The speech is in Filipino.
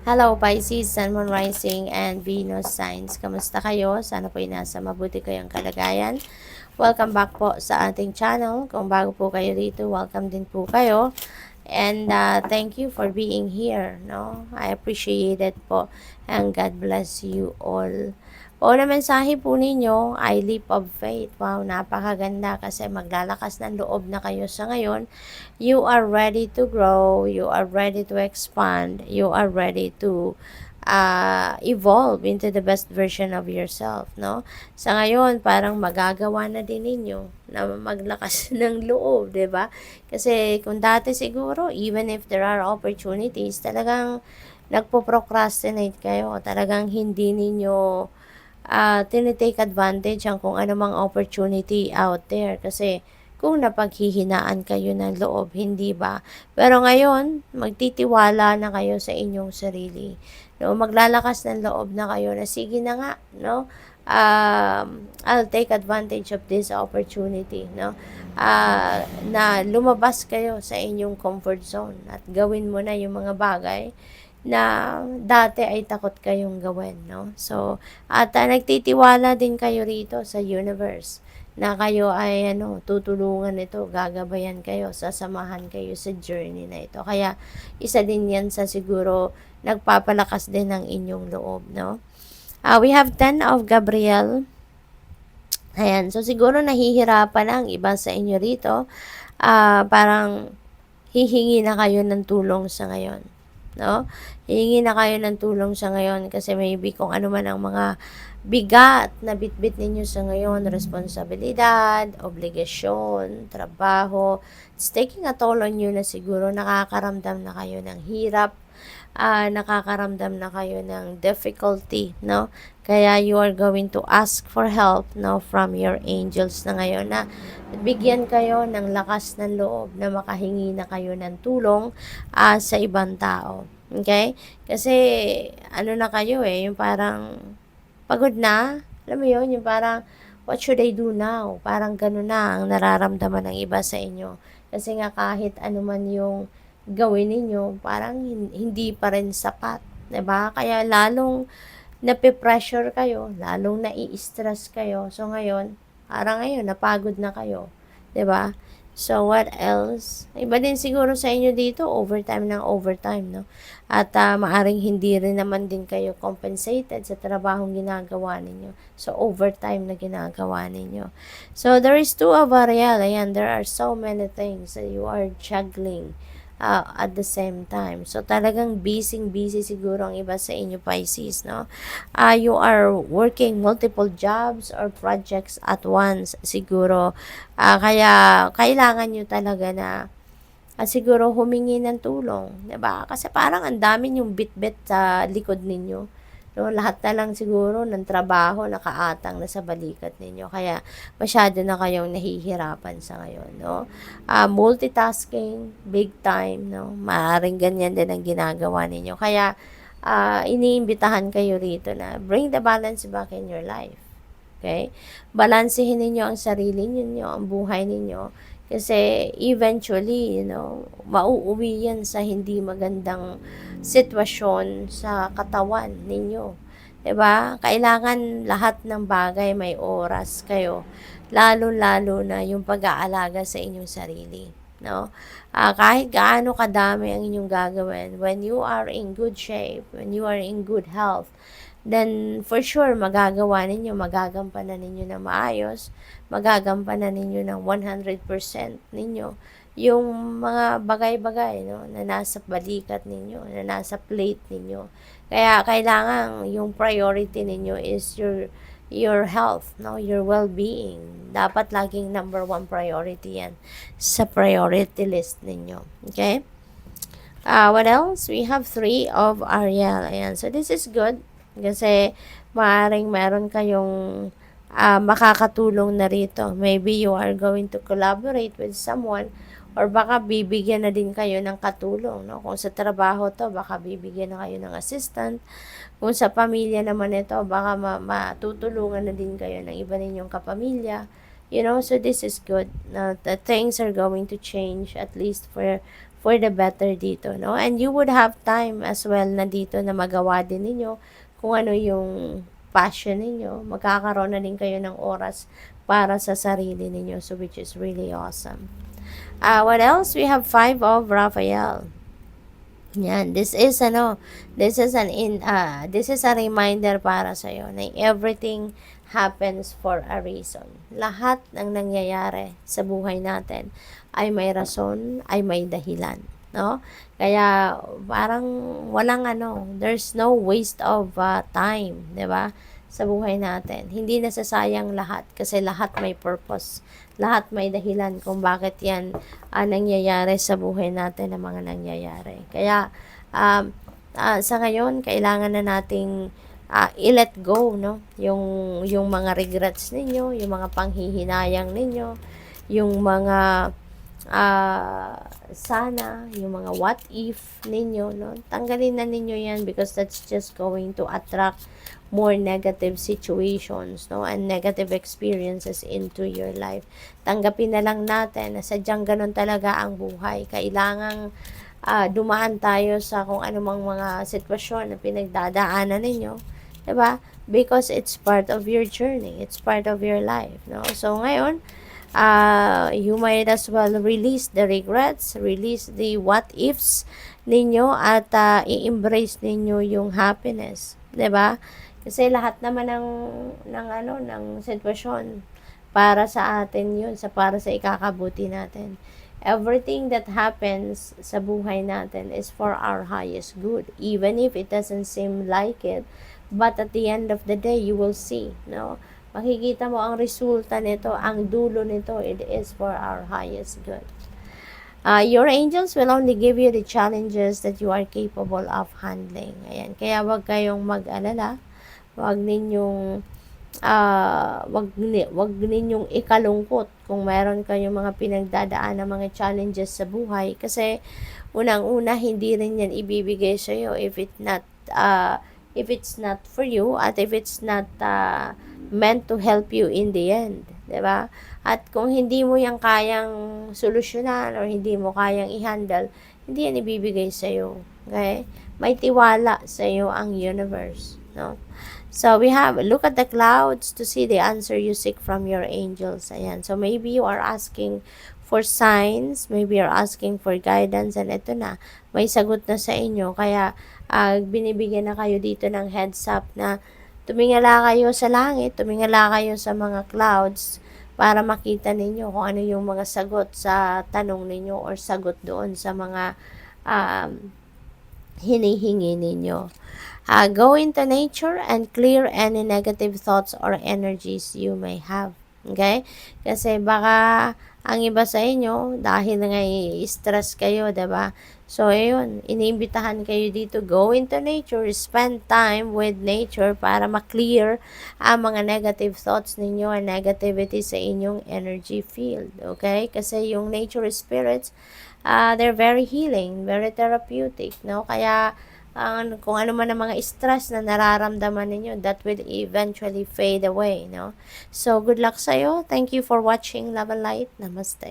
Hello Pisces, Sun, Moon Rising, and Venus signs. Kamusta kayo? Sana po nasa mabuti kayong kalagayan. Welcome back po sa ating channel. Kung bago po kayo dito, welcome din po kayo. And thank you for being here. No, I appreciate it po. And God bless you all. O na mensahe po ninyo ay leap of faith. Wow, napakaganda kasi maglalakas ng loob na kayo sa ngayon. You are ready to grow. You are ready to expand. You are ready to evolve into the best version of yourself, no? Sa ngayon, parang magagawa na din ninyo na maglakas ng loob, 'di ba? Kasi kung dati siguro, even if there are opportunities, talagang nagpo-procrastinate kayo, talagang hindi ninyo tinitake advantage ang kung anumang opportunity out there kasi kung napaghihinaan kayo ng loob, hindi ba? Pero ngayon, magtitiwala na kayo sa inyong sarili. No, maglalakas ng loob na kayo na sige na nga, no? I'll take advantage of this opportunity, no? Na lumabas kayo sa inyong comfort zone at gawin mo na yung mga bagay na dati ay takot kayong gawin, no? So, at nagtitiwala din kayo rito sa universe na kayo ay tutulungan ito, gagabayan kayo, sasamahan kayo sa journey na ito. Kaya isa din 'yan sa siguro nagpapalakas din ng inyong loob, no? We have 10 of Gabriel. Ayan, so siguro nahihirapan ang iba sa inyo rito. Parang hihingi na kayo ng tulong sa ngayon, no? Hihingi na kayo ng tulong sa ngayon kasi maybe kung ano man ang mga bigat na bitbit ninyo sa ngayon, responsibilidad, obligasyon, trabaho, it's taking a toll on you na siguro nakakaramdam na kayo ng hirap, nakakaramdam na kayo ng difficulty, no? Kaya you are going to ask for help, no, from your angels na ngayon na bigyan kayo ng lakas ng loob na makahingi na kayo ng tulong sa ibang tao. Okay? Kasi ano na kayo yung parang pagod na. Alam mo yun, yung parang what should I do now? Parang gano'n na ang nararamdaman ng iba sa inyo. Kasi nga kahit ano man yung gawin ninyo, parang hindi pa rin sapat. 'Di ba? Kaya lalong nape-pressure kayo, lalong nai-stress kayo. So ngayon, parang ngayon napagod na kayo, 'di ba? So what else? Iba din siguro sa inyo dito, overtime ng overtime, no? At maaring hindi rin naman din kayo compensated sa trabahong ginagawa ninyo. So overtime na ginagawa ninyo. So there is two of Ariel. Ayan, there are so many things that you are juggling at the same time. So, talagang busy siguro ang iba sa inyo, Pisces, no? You are working multiple jobs or projects at once, siguro. Kaya, kailangan nyo talaga na siguro humingi ng tulong, 'di ba? Kasi parang ang dami yung bit-bit sa likod ninyo. No, lahat na lang siguro ng trabaho nakaatang na sa balikat ninyo. Kaya masyado na kayong nahihirapan sa ngayon, no? Multitasking, big time, no? Maaring ganyan din ang ginagawa ninyo. Kaya iniimbitahan kayo rito na bring the balance back in your life. Okay? Balansehin ninyo ang sarili ninyo, ang buhay ninyo. Kasi eventually, mauuwi yan sa hindi magandang sitwasyon sa katawan ninyo. 'Di ba? Kailangan lahat ng bagay may oras kayo. Lalo-lalo na yung pag-aalaga sa inyong sarili, no? Kahit gaano kadami ang inyong gagawin, when you are in good shape, when you are in good health, then for sure magagawa ninyo, magagampanan ninyo ng maayos, magagampanan ninyo ng 100% ninyo yung mga bagay-bagay, no, na nasa balikat ninyo, na nasa plate ninyo. Kaya kailangan yung priority ninyo is your health, no, your well-being. Dapat laging number one priority yan sa priority list ninyo. Okay? What else? We have 3 of Ariel. Ayan. So, this is good. Kasi, maaaring meron kayong makakatulong na rito. Maybe you are going to collaborate with someone or baka bibigyan na din kayo ng katulong, no? Kung sa trabaho to, baka bibigyan na kayo ng assistant. Kung sa pamilya naman ito, baka matutulungan na din kayo ng iba ninyong kapamilya. So this is good. The things are going to change at least for the better dito, no? And you would have time as well na dito na magawa din ninyo kung ano yung passion ninyo. Magkakaroon na din kayo ng oras para sa sarili ninyo, so which is really awesome. What else? We have 5 of Raphael. Yan, this is this is a reminder para sa iyo na everything happens for a reason. Lahat ng nangyayari sa buhay natin ay may rason, ay may dahilan, no? Kaya parang walang there's no waste of time, 'di ba? Sa buhay natin. Hindi nasasayang lahat kasi lahat may purpose. Lahat may dahilan kung bakit yan nangyayari sa buhay natin ng mga nangyayari. Kaya sa ngayon, kailangan na nating i-let go, no? Yung mga regrets ninyo, yung mga panghihinayang ninyo, yung mga sana, yung mga what if ninyo, no? Tanggalin na ninyo yan because that's just going to attract more negative situations, no, and negative experiences into your life. Tanggapin na lang natin na sadyang ganun talaga ang buhay. Kailangang dumaan tayo sa kung anumang mga sitwasyon na pinagdadaanan ninyo, 'di ba? Because it's part of your journey, it's part of your life, no? So ngayon, you might as well release the regrets, release the what ifs ninyo at i-embrace ninyo yung happiness, 'di ba? Kasi lahat naman ng sitwasyon para sa atin yun, para sa ikakabuti natin. Everything that happens sa buhay natin is for our highest good, even if it doesn't seem like it. But at the end of the day, you will see, no? Makikita mo ang resulta nito, ang dulo nito, it is for our highest good. Your angels will only give you the challenges that you are capable of handling. Ayan, kaya wag kayong mag-alala. Wag ninyong ikalungkot kung meron kayong mga pinagdadaan ng mga challenges sa buhay kasi unang-una hindi rin yan ibibigay sa iyo if it's not for you at if it's not meant to help you in the end, 'di ba? At kung hindi mo yan kayang solusyonan or hindi mo kayang i-handle, hindi yan ibibigay sa iyo. Okay? May tiwala sa iyo ang universe, no? So we have, look at the clouds to see the answer you seek from your angels. Ayan. So maybe you are asking for signs, maybe you're asking for guidance, and ito na, may sagot na sa inyo. Kaya binibigyan na kayo dito ng heads up na tumingala kayo sa langit, tumingala kayo sa mga clouds para makita ninyo kung ano yung mga sagot sa tanong ninyo or sagot doon sa mga hinihingi ninyo. Go into nature and clear any negative thoughts or energies you may have. Okay? Kasi baka ang iba sa inyo, dahil nga stress kayo, diba? So, ayun, iniimbitahan kayo dito, go into nature, spend time with nature para ma-clear ang mga negative thoughts ninyo and negativity sa inyong energy field. Okay? Kasi yung nature spirits, they're very healing, very therapeutic, no? Kaya, kung ano man ang mga stress na nararamdaman ninyo, that will eventually fade away, no? So, good luck sa'yo. Thank you for watching Love and Light. Namaste.